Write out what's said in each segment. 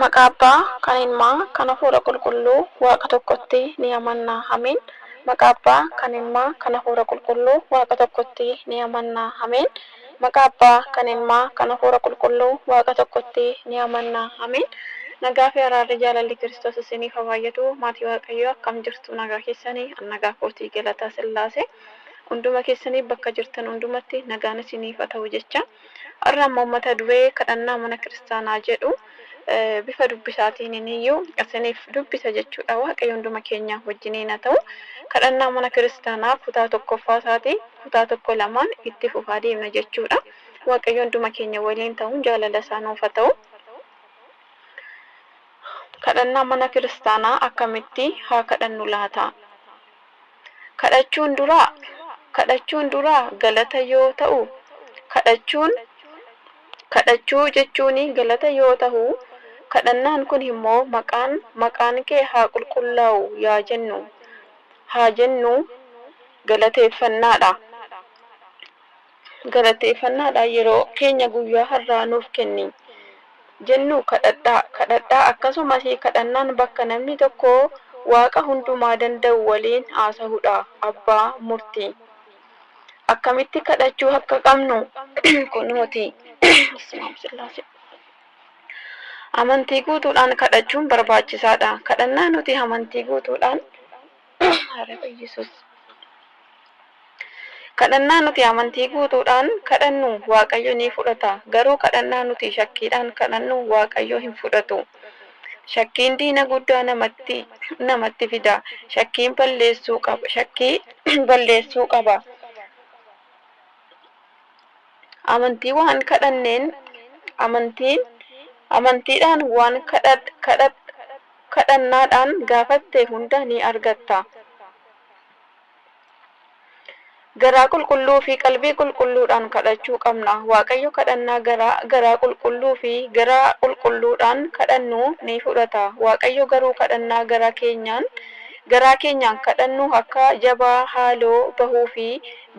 Maqaa Abbaa, kan Ilmaa, kan Hafuura Qulqulluu, Waaqa tokkotti ni amanna. Ameen. Maqaa Abbaa, kan Ilmaa, kan Hafuura Qulqulluu, Waaqa tokkotti ni amanna. Ameen. Maqaa Abbaa, kan Ilmaa, kan Hafuura Qulqulluu, Waaqa tokkotti ni amanna. Ameen. Nagaa fi araarri jaalalli Kiristoos isiniif haa baay'atu. Maatii Waaqayyoo akkam jirtu? Nagaa keessanii, nagaa kootii galataa Sillaasee. Hunduma keessanii bakka jirtan hundumatti nagaan isiniif haa ta'u jecha. Har'a ammoo mata duree kadhannaa mana kiristaanaa jedhu bifa dubbisaatiin iyyuu isiniif dubbisa jechuudha. Waaqayyo hunduma keenya wajjiniin haa ta'u. Kadhannaa mana kiristaanaa kutaa tokkoffaa isaatii kutaa tokko lamaan itti fufaa deemna jechuudha. Waaqayyo hunduma keenya waliin ta'uun jaalala isaa nuuf haa ta'u. Kadhannaa mana kiristaanaa akkamitti haa kadhannu laata? Kadhachuun duraa galata yoo ta'u, kadhachuu jechuun galata yoo ta'u, kadhannaan kun immoo maqaan kee haa qulqullaa'u haa jennu galateeffannaadha. Yeroo keenya guyyaa har'aa nuuf kenni jennu kadhadhaa. Akkasumas kadhannaan bakka namni tokko Waaqa hundumaa danda'u waliin haasa'uudha. Abbaa murtii. Akkamitti kadhachuu akka qabnu kunuuti. Amantii guutuudhaan kadhachuun barbaachisaadha. Kadhannaa nuti amantii guutuudhaan kadhannu Waaqayyo ni fudhata. Garuu kadhannaa nuti shakkiidhaan kadhannu Waaqayyo hin fudhatu. Shakkiin diina guddaa namatti fida. Shakkii balleessuu qaba. Amantiidhaan waan kadhannaadhaan gaafatte hunda ni argatta. Garaa qulqulluu fi qalbii qulqulluudhaan kadhachuu qabna. Waaqayyo kadhannaa garaa qulqulluu fi garaa qulqulluudhaan kadhannu ni fudhata. Waaqayyo garuu kadhannaa garaa keenyaan kadhannu akka jabaa haaloo bahuu fi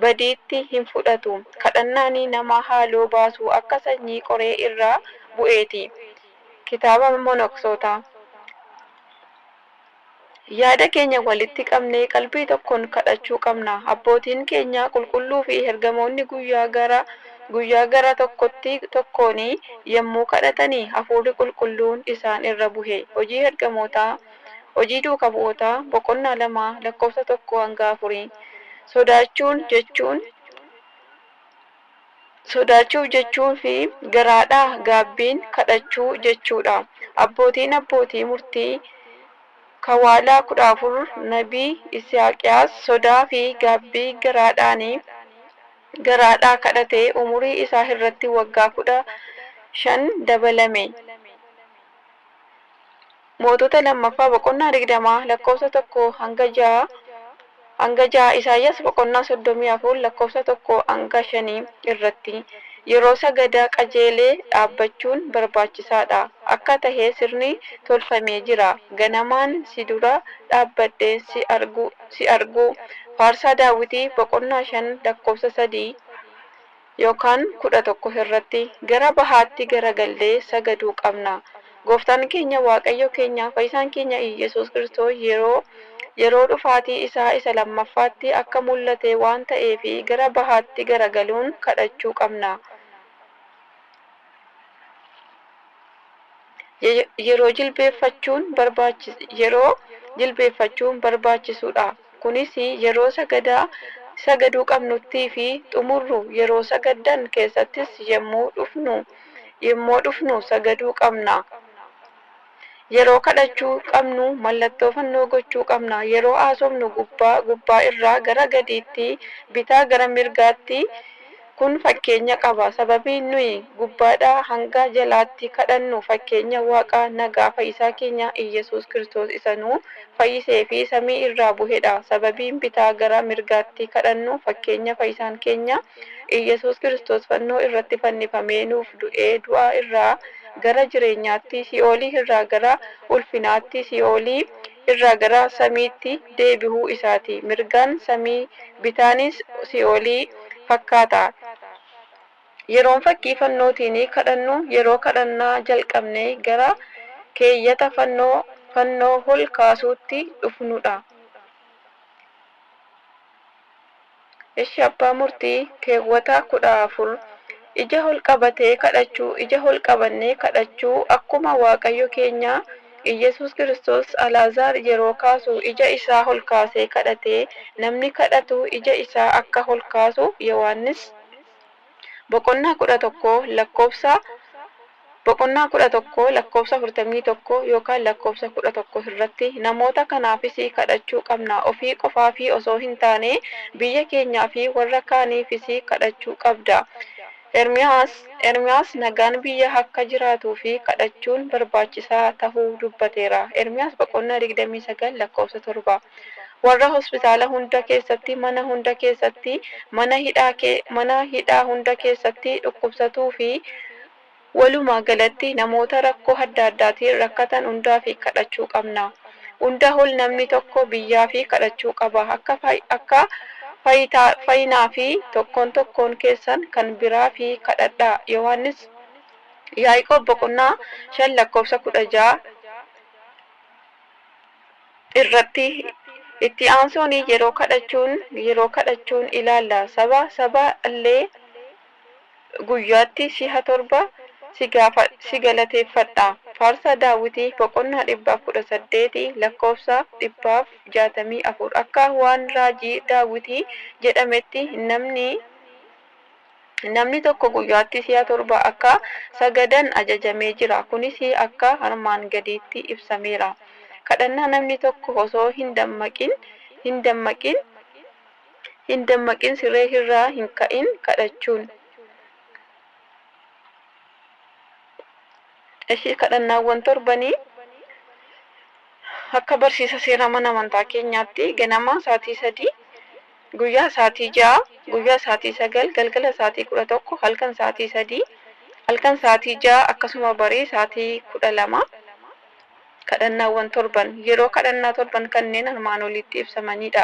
badiitti hin fudhatu. Kadhannaan nama haaloo baasu akka sanyii qoree irraa bu'eeti. Kitaaba Monoksoota. Yaada keenya walitti qabnee qalbii tokkoon kadhachuu qabna. Abbootiin keenya qulqulluu fi ergamoonni guyyaa gara tokkoon yommuu kadhatanii hafuurri qulqulluun isaan irra bu'e. Hojii duukaa bu'ootaa boqonnaa 2:1-4. Sodaachuu jechuun fi garaadhaa gaabbiin kadhachuu jechuudha. Abbootii murtii Kawaalaa 14 Nabii Isiyaaqiyaas sodaa fi gaabbii garaadhaa kadhatee umurii isaa irratti waggaa 15 dabalame. Mootota 2 boqonnaa 20:1-6 Isaayyaas boqonnaa 34:1-5 irratti yeroo sagadaa qajeelee dhaabbachuun barbaachisaadha. Akka tahee sirni tolfamee jira. Ganamaan si dura dhaabbadhee si argu. Faarsaa Daawitii boqonnaa 5:3-11 irratti gara bahaatti garagallee sagaduu qabna. Gooftaan keenya Waaqayyo keenya Fayyisaan keenya Iyyasuus Kiristoos yeroo dhufaatii isaa isa lammaffaatti akka mul'ate waan ta'eef gara bahaatti garagaluun kadhachuu qabna. Yeroo jilbeeffachuun barbaachisuudha. Kunis yeroo sagaduu qabnuttii fi xumurru yeroo sagadan keessattis yommuu dhufnu sagaduu qabna. Yeroo kadhachuu qabnu mallattoo fannoo gochuu qabna. Yeroo haasofnu gubbaa irraa gara gadiitti bitaa gara mirgaatti kun fakkeenya qaba. Sababiin nuyi gubbaadhaa hanga jalaatti kadhannu fakkeenya Waaqa nagaa Fayyisaa keenya Iyyasuus Kiristoos isa nu fayyisee fi samii irraa bu'edha. Sababiin bitaa gara mirgaatti kadhannu fakkeenya Fayyisaan keenya Iyyasuus Kiristoos fannoo irratti fannifamee nuuf du'ee du'aa irraa gara jireenyaatti, si'oolii irraa gara ulfinaatti, si'oolii irraa gara samiitti deebi'uu isaati. Mirgaan samii, bitaanis si'oolii fakkaata. Yeroon fakkii fannootiin kadhannu yeroo kadhannaa jalqabnee gara keeyyata fannoo ol kaasuutti dhufnudha. Ishi abbaa murtii keewwata 14 ija ol qabatee kadhachuu ija ol qabannee kadhachuu akkuma Waaqayyo keenya Iyesuus Kiristoos Alaazaar yeroo kaasu ija isaa ol kaasee kadhatee namni kadhatu ija isaa akka ol kaasu Yohaannis boqonnaa 11 lakkoofsa 41 yookaan lakkoofsa 11 irratti namoota kanaafis kadhachuu qabna. Ofii qofaafii osoo hin taane biyya keenyaa fi warra kaaniifis kadhachuu qabda. Ermiyaas nagaan biyya akka jiraatuu fi kadhachuun barbaachisaa tahuu dubbateera. Ermiyaas boqonnaa 29 lakkoofsa 7. Warra hospitaala hunda keessatti, mana hunda keessatti, mana hidhaa hunda keessatti dhukkubsatuu fi walumaa galatti namoota rakkoo adda addaatiin rakkatan hundaa fi kadhachuu qabna. Hunda ol namni tokko biyyaa fi kadhachuu qaba. Akka fayyinaa fi tokkoon keessan kan biraa fi kadhadhaa. Yohaannis Yaaqoob boqonnaa 5 lakkoofsa 16 irratti itti aansuun yeroo kadhachuun ilaalla. Saba illee guyyaatti si'a 7 si galateeffadha. Faarsaa Daawitii boqonnaa 118 lakkoofsa 164 akka waan raajii Daawitii jedhametti namni tokko guyyaatti si'a 7 akka sagadan ajajamee jira. Kunis akka armaan gadiitti ibsameera. Kadhannaa namni tokko osoo hin dammaqin siree irraa hin ka'in kadhachuun. Ishi kadhannaawwan torbanii akka barsiisa seera mana amantaa keenyaatti ganama sa'aatii 3, guyyaa sa'aatii 6, guyyaa sa'aatii 9, galgala sa'aatii 11, halkan sa'aatii 3, halkan sa'aatii 6 akkasuma barii sa'aatii 12. Kadhannaawwan torban yeroo kadhannaa torban kanneen armaan olitti ibsamanidha.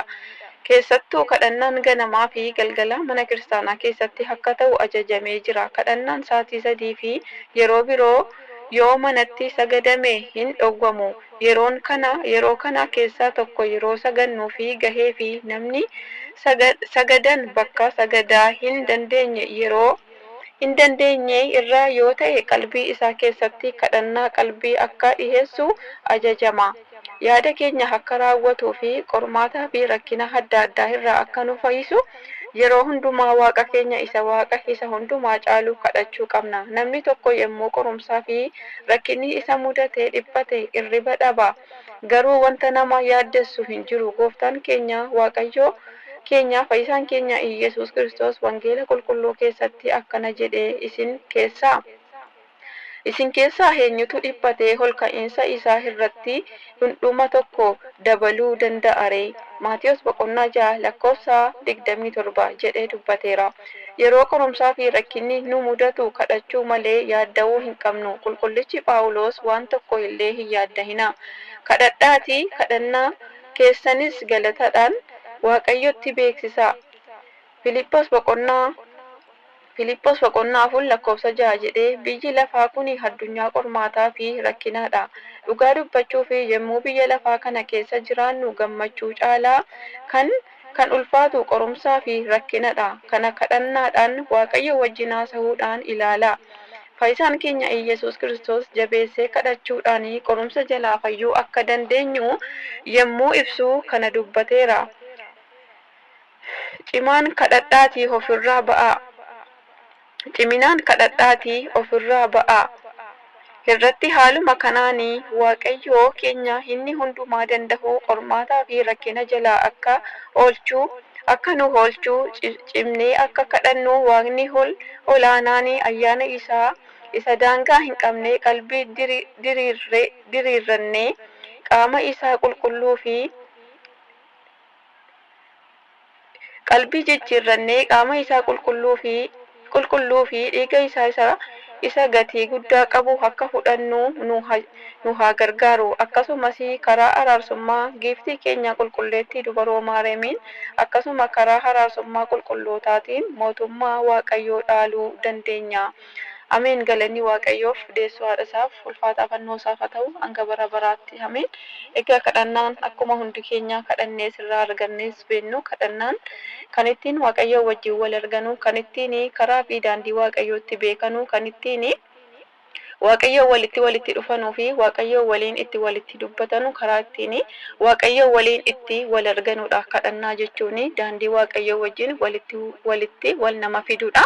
Keessattuu kadhannaan ganamaa fi galgala mana kiristaanaa keessatti akka ta'u ajajamee jira. Kadhannaan sa'aatii 3 fi yeroo biroo yoo manatti sagadame hin dhowwamu. Yeroo kana keessaa tokko yeroo sagannuu fi gahee fi namni sagadan bakka sagadaa hin dandeenye irraa yoo ta'e qalbii isaa keessatti kadhannaa qalbii akka dhiheessu ajajama. Yaada keenya akka raawwatuu fi qormaataa fi rakkina adda addaa irraa akka nu fayyisu yeroo hundumaa Waaqa keenya isa hundumaa caalu kadhachuu qabna. Namni tokko yommuu qorumsaa fi rakkinni isa mudatee dhiphate irriba dhaba. Garuu wanta nama yaaddessu hin jiru. Gooftaan keenya Waaqayyo keenya fayyisaan keenya Iyesuus Kiristoos wangeela qulqulluu keessatti akkana jedhee isin keessaa eenyutu dhiphatee ol ka'iinsa isaa irratti dhundhuma tokko dabaluu danda'a ree? Maatiyos boqonnaa 6 lakkoofsa 27 jedhee dubbateera. Yeroo qorumsaa fi rakkinni nu mudatu kadhachuu malee yaadda'uu hin qabnu. Qulqullichi Phaawulos waan tokko illee hin yaaddahina. Kadhadhaatii kadhannaa keessanis galataadhaan Waaqayyotti beeksisaa. Filiphos boqonnaa 4 lakkoofsa 6 jedhee biyyi lafaa kun addunyaa qormaataa fi rakkinaadha. Dhugaa dubbachuu fi yommuu biyya lafaa kana keessa jiraannu gammachuu caalaa kan ulfaatu qorumsaa fi rakkinadha. Kana kadhannaadhaan Waaqayyo wajjin haasa'uudhaan ilaala. Fayyisaan keenya Iyesuus Kiristoos jabeessee kadhachuudhaan qorumsa jalaa fayyuu akka dandeenyu yommuu ibsu kana dubbateera. Ciminaan kadhadhaatii ofirraa ba'aa. Irratti haaluma kanaanii Waaqayyo keenya inni hundumaa danda'u qormaataa fi rakkina jalaa akka nu oolchuu cimnee akka kadhannu Waaqni olaanaan ayyaana isaa isa daangaa hin qabne qalbii diriirrannee qaama isaa qulqulluu fi qalbii jijjiirrannee qaama isaa qulqulluu fi dhiiga isa gatii guddaa qabu akka fudhannu nu haa gargaaru. Akkasumas karaa araarsummaa giiftii keenya qulqulleettii dubaroo Maariyaamiin akkasuma karaa araarsummaa qulqullootaatiin mootummaa Waaqayyoo dhaaluu dandeenya. Ameen. Galanni Waaqayyoof deessuu haadha isaaf ulfaataa fannoo isaaf haa ta'u hanga bara baraatti. Ameen. Egaa kadhannaan akkuma hundi keenya kadhannee sirraa argannees beennu kadhannaan kan ittiin Waaqayyoo wajjin wal arganu, kan ittiin karaa fi daandii Waaqayyootti beekanu, kan ittiin Waaqayyoo walitti dhufanuu fi Waaqayyoo waliin itti walitti dubbatanu, karaa ittiin Waaqayyoo waliin itti wal arganudha. Kadhannaa jechuun daandii Waaqayyoo wajjin walitti wal nama fidudha.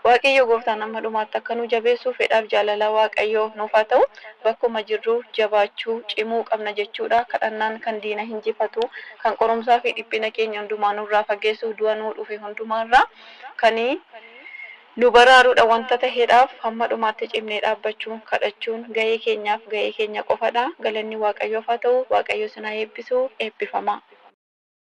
Waaqayyoo gooftaan amma dhumaatti akka nu jabeessu fedhaaf jaalala Waaqayyoo nuuf haa ta'u. Bakkuma jirru jabaachuu cimuu qabna jechuudha. Kadhannaan kan diina hinjifatu, kan qorumsaa fi dhiphina keenya hundumaa nurraa fageessu, du'a nuu dhufe hundumaarraa kan nu baraaruudha. Wanta ta'eedhaaf hamma dhumaatti cimnee dhaabbachuun kadhachuun gahee keenyaaf gahee keenya qofadha. Galanni Waaqayyoof haa ta'u. Waaqayyo sinaa eebbisu. Eebbifama.